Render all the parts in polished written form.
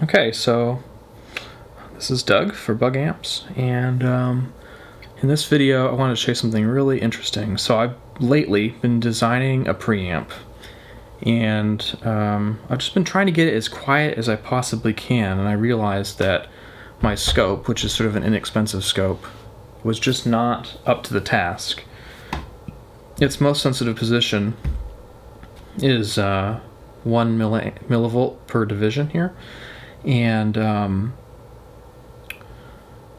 Okay, so this is Doug for Bug Amps, and in this video I wanted to show you something really interesting. So I've lately been designing a preamp, and I've just been trying to get it as quiet as I possibly can, and I realized that my scope, which is sort of an inexpensive scope, was just not up to the task. Its most sensitive position is 1 millivolt per division here, and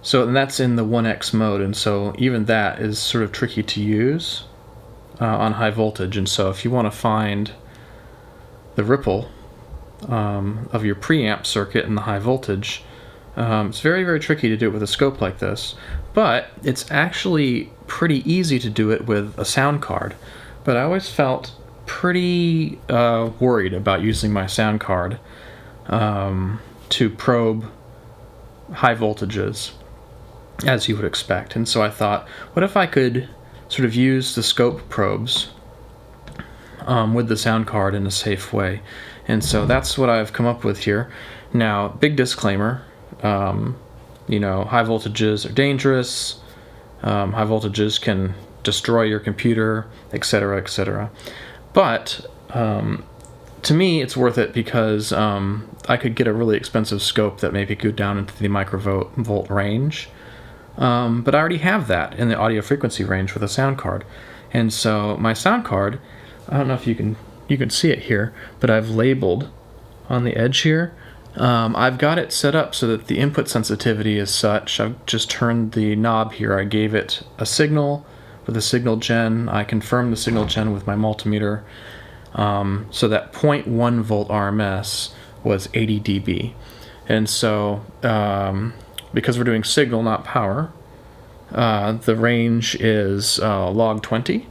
so that's in the 1x mode, and so even that is sort of tricky to use on high voltage. And so if you want to find the ripple of your preamp circuit in the high voltage, it's very, very tricky to do it with a scope like this, but it's actually pretty easy to do it with a sound card. But I always felt pretty worried about using my sound card to probe high voltages, as you would expect. And so I thought, what if I could sort of use the scope probes with the sound card in a safe way? And so that's what I've come up with here. Now, big disclaimer, you know, high voltages are dangerous, high voltages can destroy your computer, etc., etc. But to me, it's worth it because I could get a really expensive scope that maybe go down into the microvolt range. But I already have that in the audio frequency range with a sound card. And so my sound card, I don't know if you can see it here, but I've labeled on the edge here. I've got it set up so that the input sensitivity is such. I've just turned the knob here. I gave it a signal with a signal gen. I confirmed the signal gen with my multimeter. So that 0.1 volt RMS was 80 dB. And so because we're doing signal, not power, the range is log 20.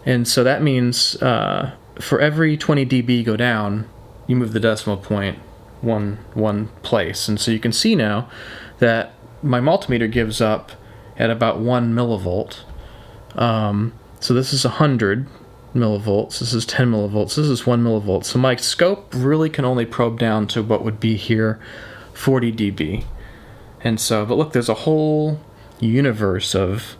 And so that means for every 20 dB go down, you move the decimal point one place. And so you can see now that my multimeter gives up at about 1 millivolt. So this is 100 millivolts, this is 10 millivolts, this is 1 millivolt. So my scope really can only probe down to what would be here 40 dB. And so, but look, there's a whole universe of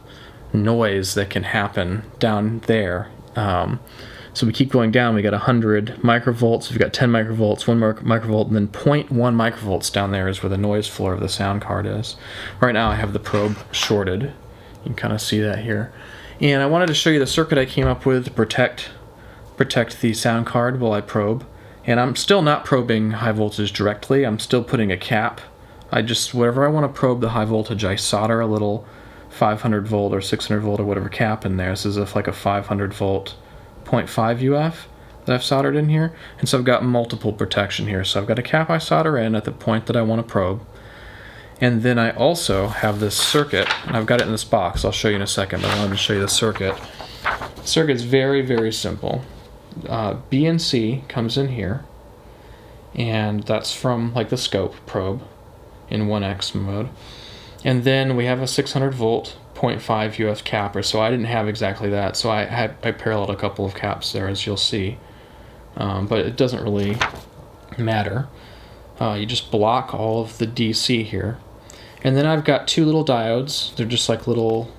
noise that can happen down there. So we keep going down, we got 100 microvolts, we've got 10 microvolts, 1 microvolt, and then 0.1 microvolts down there is where the noise floor of the sound card is. Right now I have the probe shorted. You can kind of see that here. And I wanted to show you the circuit I came up with to protect the sound card while I probe. And I'm still not probing high voltage directly, I'm still putting a cap. Wherever I want to probe the high voltage, I solder a little 500 volt or 600 volt or whatever cap in there. This is like a 500 volt 0.5 UF that I've soldered in here. And so I've got multiple protection here. So I've got a cap I solder in at the point that I want to probe. And then I also have this circuit, and I've got it in this box. I'll show you in a second, but I wanted to show you the circuit. The circuit's very, very simple. BNC comes in here, and that's from like the scope probe in 1x mode. And then we have a 600 volt 0.5 UF capper, so I didn't have exactly that, so I paralleled a couple of caps there, as you'll see. But it doesn't really matter. You just block all of the DC here. And then I've got two little diodes. They're just like little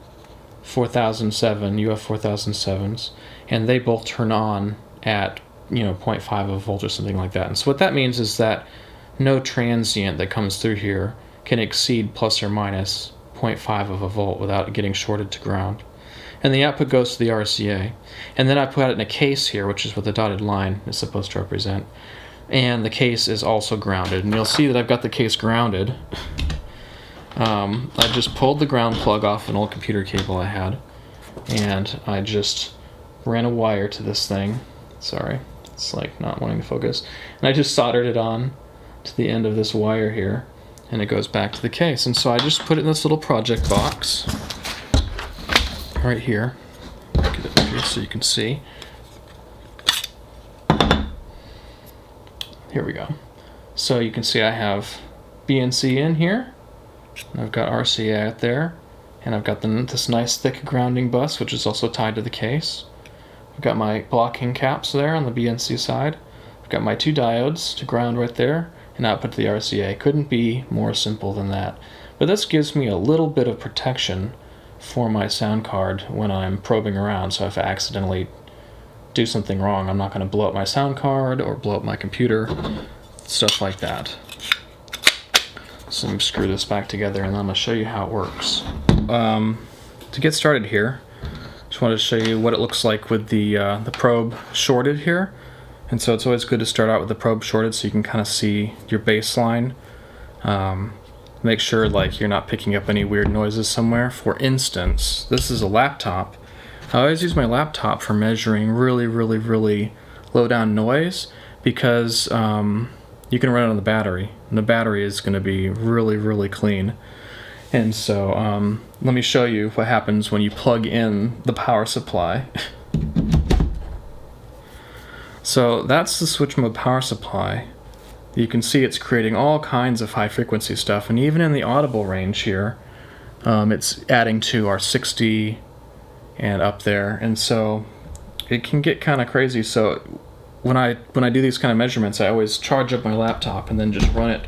4007 UF 4007s, and they both turn on at 0.5 of a volt or something like that. And so what that means is that no transient that comes through here can exceed plus or minus 0.5 of a volt without getting shorted to ground. And the output goes to the RCA. And then I put it in a case here, which is what the dotted line is supposed to represent. And the case is also grounded. And you'll see that I've got the case grounded. I just pulled the ground plug off an old computer cable I had, and I just ran a wire to this thing. Sorry, it's like not wanting to focus. And I just soldered it on to the end of this wire here, and it goes back to the case. And so I just put it in this little project box right here. Get it up here so you can see. Here we go. So you can see I have BNC in here, and I've got RCA out there, and I've got this nice thick grounding bus, which is also tied to the case. I've got my blocking caps there on the BNC side. I've got my two diodes to ground right there, and output to the RCA. Couldn't be more simple than that. But this gives me a little bit of protection for my sound card when I'm probing around, so if I accidentally do something wrong, I'm not going to blow up my sound card or blow up my computer, stuff like that. So let me screw this back together and then I'm going to show you how it works. To get started here, just wanted to show you what it looks like with the probe shorted here. And so it's always good to start out with the probe shorted so you can kind of see your baseline. Make sure like you're not picking up any weird noises somewhere. For instance, this is a laptop. I always use my laptop for measuring really low down noise because you can run it on the battery, and the battery is going to be really clean. And so let me show you what happens when you plug in the power supply. So that's the switch mode power supply. You can see it's creating all kinds of high frequency stuff, and even in the audible range here, it's adding to our 60 and up there, and so it can get kind of crazy. So when I do these kind of measurements, I always charge up my laptop and then just run it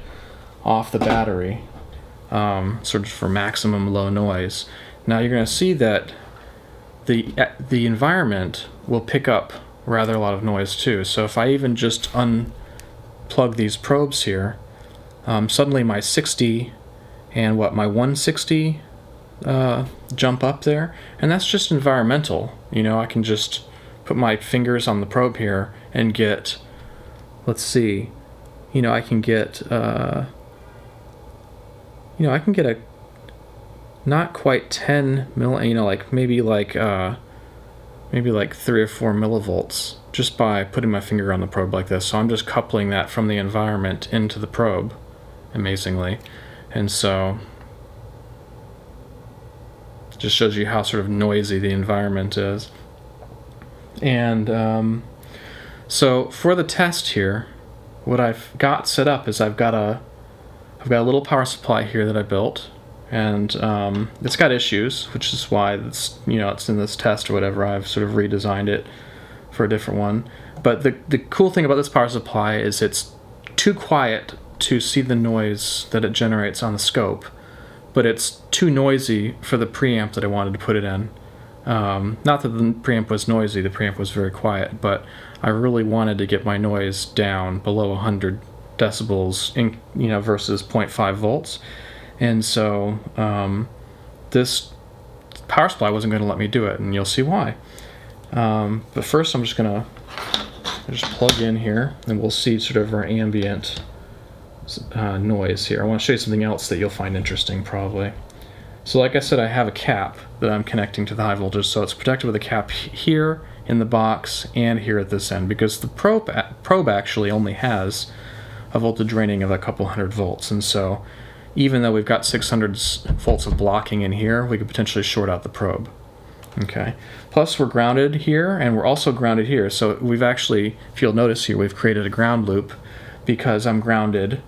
off the battery, sort of for maximum low noise. Now you're going to see that the environment will pick up rather a lot of noise too. So if I even just unplug these probes here, suddenly my 60 and my 160 jump up there, and that's just environmental. You know, I can just put my fingers on the probe here and get, let's see, I can get a not quite 10 maybe like 3 or 4 millivolts just by putting my finger on the probe like this. So I'm just coupling that from the environment into the probe, amazingly. And so it just shows you how sort of noisy the environment is. And so for the test here, what I've got set up is I've got a little power supply here that I built, and it's got issues, which is why it's in this test or whatever. I've sort of redesigned it for a different one. But the cool thing about this power supply is it's too quiet to see the noise that it generates on the scope, but it's too noisy for the preamp that I wanted to put it in. Not that the preamp was noisy, the preamp was very quiet, but I really wanted to get my noise down below 100 decibels versus 0.5 volts. And so this power supply wasn't going to let me do it, and you'll see why. But first I'm just going to plug in here, and we'll see sort of our ambient noise here. I want to show you something else that you'll find interesting probably. So like I said, I have a cap that I'm connecting to the high voltage, so it's protected with a cap here in the box and here at this end, because the probe actually only has a voltage rating of a couple hundred volts, and so even though we've got 600 volts of blocking in here, we could potentially short out the probe. Okay. Plus we're grounded here, and we're also grounded here, so we've actually, if you'll notice here, we've created a ground loop because I'm grounded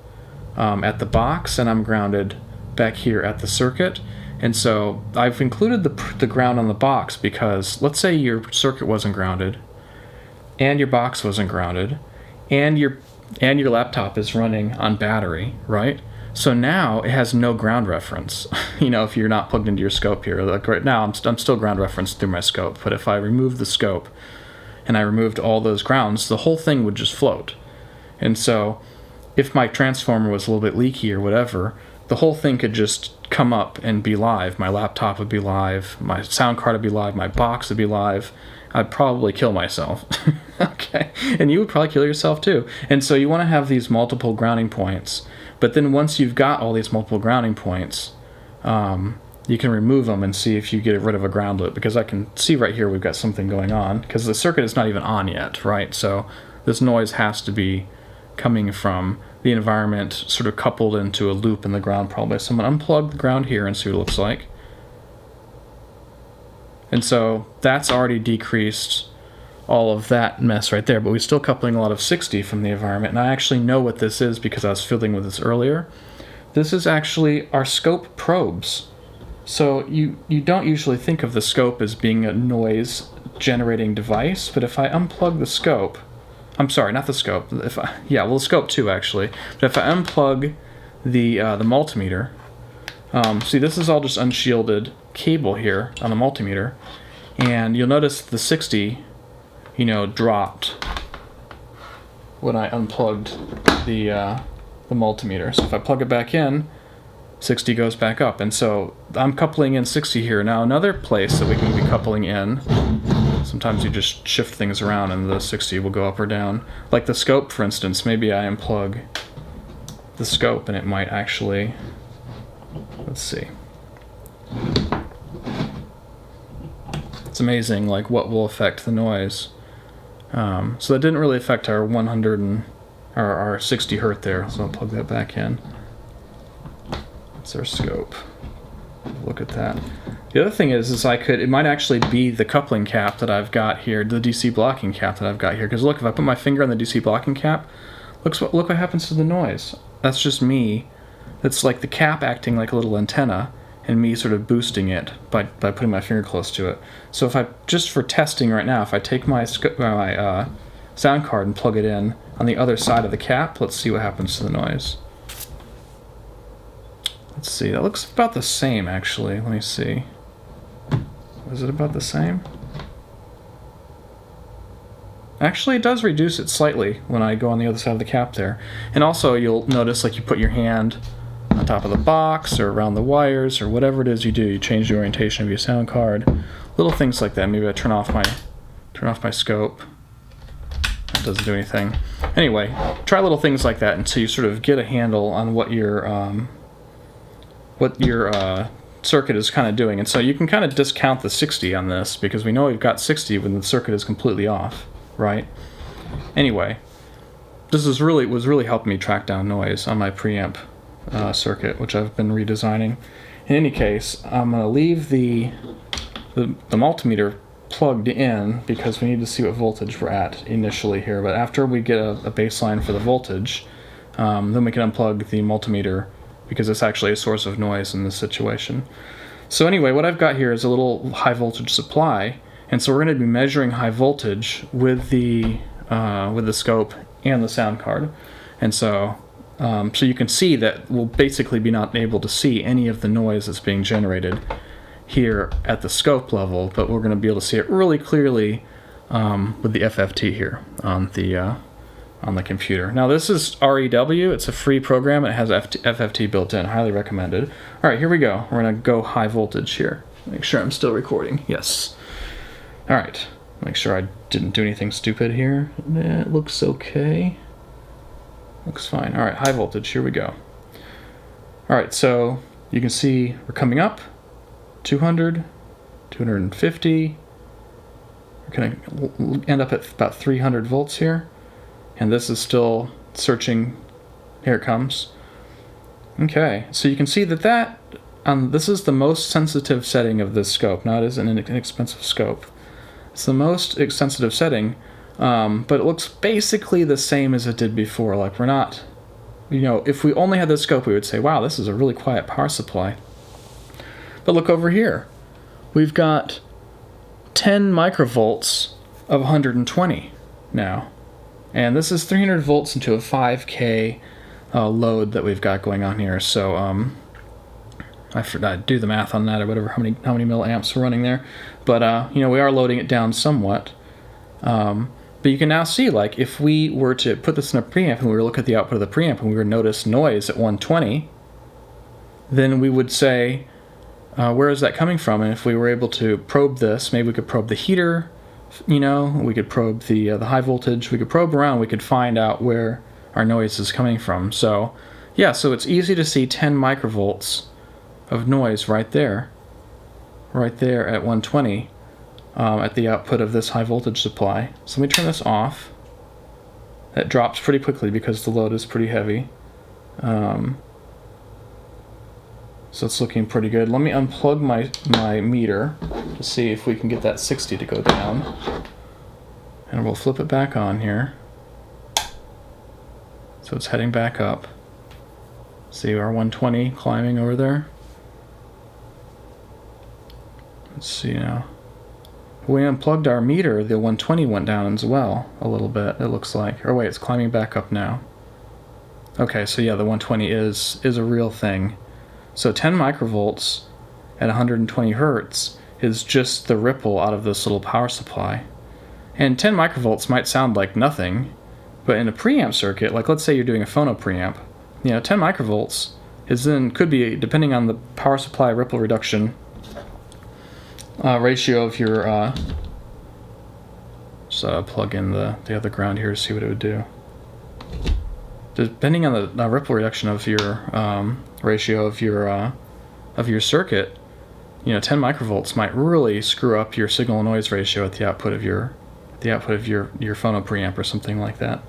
at the box and I'm grounded back here at the circuit. And so I've included the ground on the box because let's say your circuit wasn't grounded and your box wasn't grounded and your laptop is running on battery, right? So now it has no ground reference. If you're not plugged into your scope here, like right now I'm still ground referenced through my scope, but if I remove the scope and I removed all those grounds, the whole thing would just float. And so if my transformer was a little bit leaky or whatever, the whole thing could just come up and be live. My laptop would be live, my sound card would be live, my box would be live. I'd probably kill myself. Okay, and you would probably kill yourself too. And so you want to have these multiple grounding points, but then once you've got all these multiple grounding points, you can remove them and see if you get rid of a ground loop, because I can see right here we've got something going on because the circuit is not even on yet, right? So this noise has to be coming from the environment sort of coupled into a loop in the ground probably. So I'm going to unplug the ground here and see what it looks like. And so that's already decreased all of that mess right there, but we're still coupling a lot of 60 from the environment. And I actually know what this is because I was fiddling with this earlier. This is actually our scope probes. So you don't usually think of the scope as being a noise generating device, but if I unplug the scope I'm sorry, not the scope. Yeah, well, the scope too, actually. But if I unplug the multimeter, see, this is all just unshielded cable here on the multimeter, and you'll notice the 60, dropped when I unplugged the multimeter. So if I plug it back in, 60 goes back up, and so I'm coupling in 60 here. Now another place that we can be coupling in, sometimes you just shift things around and the 60 will go up or down. Like the scope, for instance, maybe I unplug the scope and it might actually, let's see. It's amazing like what will affect the noise. So that didn't really affect our 100 and our 60 hertz there, so I'll plug that back in. That's our scope. Look at that. The other thing is it might actually be the coupling cap that I've got here, the DC blocking cap that I've got here. Because look, if I put my finger on the DC blocking cap, look what happens to the noise. That's just me. That's like the cap acting like a little antenna, and me sort of boosting it by putting my finger close to it. So if I, just for testing right now, if I take my sound card and plug it in on the other side of the cap, let's see what happens to the noise. Let's see, that looks about the same actually. Let me see. Is it about the same? Actually, it does reduce it slightly when I go on the other side of the cap there. And also you'll notice like you put your hand on top of the box or around the wires or whatever it is you do. You change the orientation of your sound card. Little things like that. Maybe I turn off my scope. That doesn't do anything. Anyway, try little things like that until you sort of get a handle on what your circuit is kind of doing. And so you can kind of discount the 60 on this because we know we've got 60 when the circuit is completely off, right? Anyway, this was really helping me track down noise on my preamp circuit, which I've been redesigning. In any case, I'm going to leave the multimeter plugged in because we need to see what voltage we're at initially here. But after we get a baseline for the voltage, then we can unplug the multimeter because it's actually a source of noise in this situation. So anyway, what I've got here is a little high voltage supply, and so we're going to be measuring high voltage with the scope and the sound card. And so so you can see that we'll basically be not able to see any of the noise that's being generated here at the scope level, but we're going to be able to see it really clearly with the FFT here on the computer. Now this is REW, it's a free program, it has FFT built in, highly recommended. Alright, here we go. We're going to go high voltage here. Make sure I'm still recording. Yes. Alright, make sure I didn't do anything stupid here. It looks okay. Looks fine. Alright, high voltage, here we go. Alright, so you can see we're coming up. 200, 250. We're going to end up at about 300 volts here. And this is still searching. Here it comes. Okay, so you can see that this is the most sensitive setting of this scope. Now it is an inexpensive scope. It's the most sensitive setting, but it looks basically the same as it did before. Like we're not, if we only had this scope, we would say, wow, this is a really quiet power supply. But look over here. We've got 10 microvolts of 120 now. And this is 300 volts into a 5K load that we've got going on here. So I forgot to do the math on that or whatever, how many milliamps we're running there. But we are loading it down somewhat. But you can now see, like, if we were to put this in a preamp and we were to look at the output of the preamp and we were to notice noise at 120, then we would say, where is that coming from? And if we were able to probe this, maybe we could probe the heater. We could probe the high voltage, we could probe around, we could find out where our noise is coming from. So yeah, so it's easy to see 10 microvolts of noise right there at 120 at the output of this high voltage supply. So let me turn this off. That drops pretty quickly because the load is pretty heavy. So it's looking pretty good. Let me unplug my meter to see if we can get that 60 to go down. And we'll flip it back on here. So it's heading back up. See our 120 climbing over there. Let's see now. When we unplugged our meter, the 120 went down as well a little bit, it looks like. Or wait, it's climbing back up now. Okay, so yeah, the 120 is a real thing. So 10 microvolts at 120 hertz is just the ripple out of this little power supply. And 10 microvolts might sound like nothing, but in a preamp circuit, like let's say you're doing a phono preamp, 10 microvolts could be, depending on the power supply ripple reduction ratio of your, plug in the other ground here to see what it would do. Depending on the ripple reduction of your ratio of your circuit, 10 microvolts might really screw up your signal to noise ratio at the output of your phono preamp or something like that.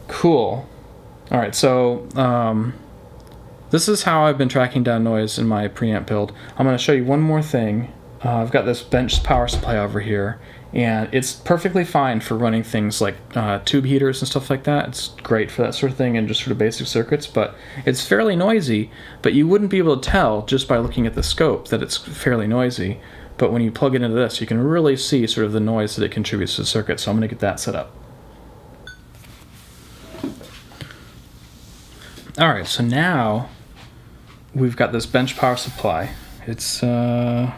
Cool. All right, so this is how I've been tracking down noise in my preamp build. I'm going to show you one more thing. I've got this bench power supply over here, and it's perfectly fine for running things like tube heaters and stuff like that. It's great for that sort of thing and just sort of basic circuits, but it's fairly noisy, but you wouldn't be able to tell just by looking at the scope that it's fairly noisy. But when you plug it into this, you can really see sort of the noise that it contributes to the circuit, so I'm going to get that set up. Alright, so now we've got this bench power supply. It's Raiden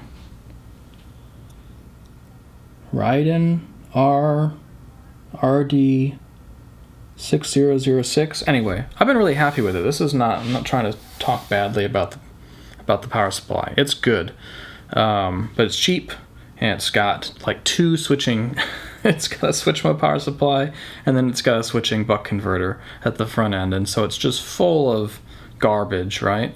RD6006. Anyway, I've been really happy with it. I'm not trying to talk badly about the power supply. It's good. But it's cheap, and it's got like two switching. It's got a switch mode power supply, and then it's got a switching buck converter at the front end, and so it's just full of garbage, right?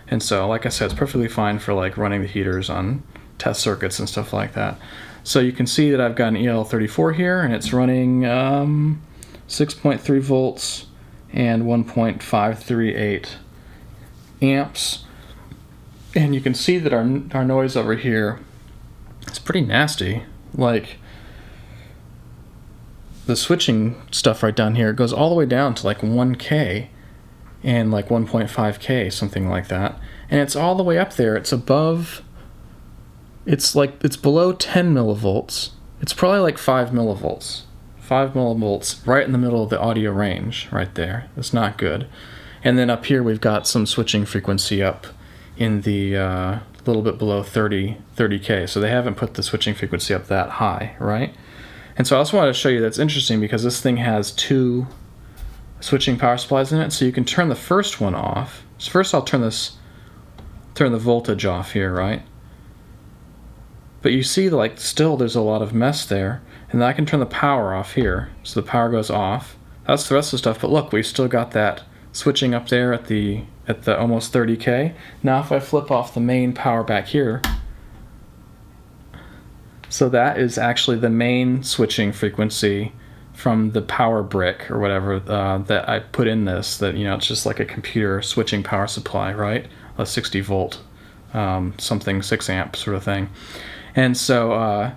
And so, like I said, it's perfectly fine for like running the heaters on test circuits and stuff like that. So you can see that I've got an EL34 here, and it's running 6.3 volts and 1.538 amps. And you can see that our noise over here is pretty nasty. Like, the switching stuff right down here goes all the way down to like 1K and like 1.5K, something like that. And it's all the way up there. It's above, it's below 10 millivolts. It's probably like 5 millivolts. 5 millivolts right in the middle of the audio range right there. It's not good. And then up here we've got some switching frequency up in the little bit below 30K. So they haven't put the switching frequency up that high, right? And so I also wanted to show you that's interesting because this thing has two switching power supplies in it. So you can turn the first one off. So first I'll turn the voltage off here, right? But you see, like, still there's a lot of mess there. And then I can turn the power off here. So the power goes off. That's the rest of the stuff. But look, we've still got that switching up there at the almost 30K. Now if I flip off the main power back here, so that is actually the main switching frequency from the power brick or whatever that I put in this, that, it's just like a computer switching power supply, right? A 60 volt, something 6 amp sort of thing. And so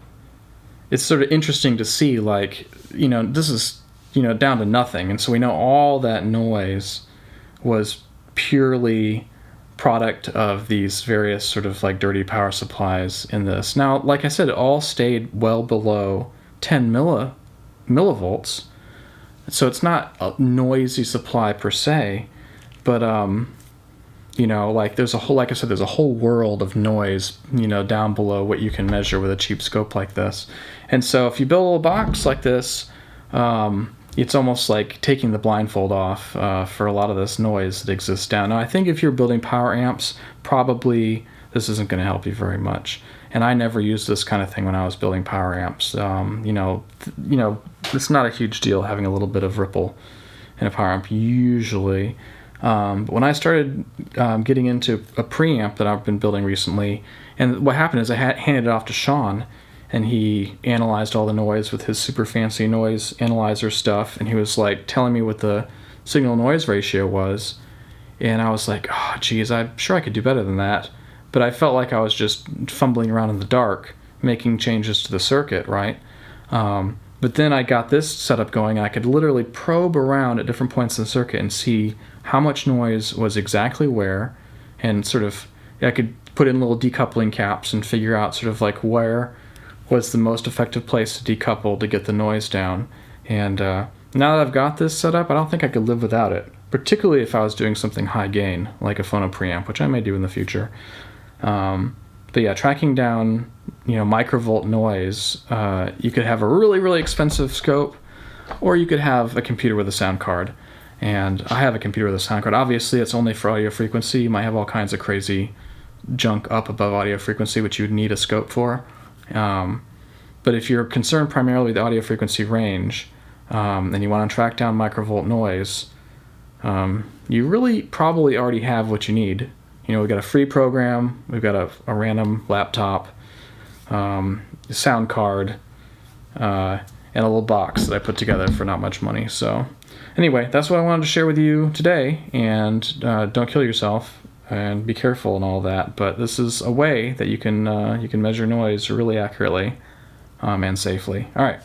it's sort of interesting to see, like, this is, down to nothing. And so we know all that noise was purely product of these various sort of like dirty power supplies in this. Now, like I said, it all stayed well below 10 millivolts. So it's not a noisy supply per se, but like there's a whole world of noise, down below what you can measure with a cheap scope like this. And so if you build a little box like this, it's almost like taking the blindfold off for a lot of this noise that exists down. Now, I think if you're building power amps, probably this isn't going to help you very much. And I never used this kind of thing when I was building power amps. It's not a huge deal having a little bit of ripple in a power amp usually. But when I started getting into a preamp that I've been building recently, and what happened is I handed it off to Sean, and he analyzed all the noise with his super fancy noise analyzer stuff, and he was like telling me what the signal noise ratio was, and I was like, oh geez, I'm sure I could do better than that. But I felt like I was just fumbling around in the dark, making changes to the circuit, right? But then I got this setup going. I could literally probe around at different points in the circuit and see how much noise was exactly where, and sort of I could put in little decoupling caps and figure out sort of like where was the most effective place to decouple to get the noise down. And now that I've got this set up, I don't think I could live without it, particularly if I was doing something high gain, like a phono preamp, which I may do in the future. But yeah, tracking down, microvolt noise, you could have a really, really expensive scope, or you could have a computer with a sound card. And I have a computer with a sound card. Obviously, it's only for audio frequency. You might have all kinds of crazy junk up above audio frequency, which you would need a scope for. But if you're concerned primarily with the audio frequency range, and you want to track down microvolt noise, you really probably already have what you need. We've got a free program, we've got a random laptop, sound card, and a little box that I put together for not much money. So anyway, that's what I wanted to share with you today, and don't kill yourself and be careful and all that, but this is a way that you can measure noise really accurately and safely. All right.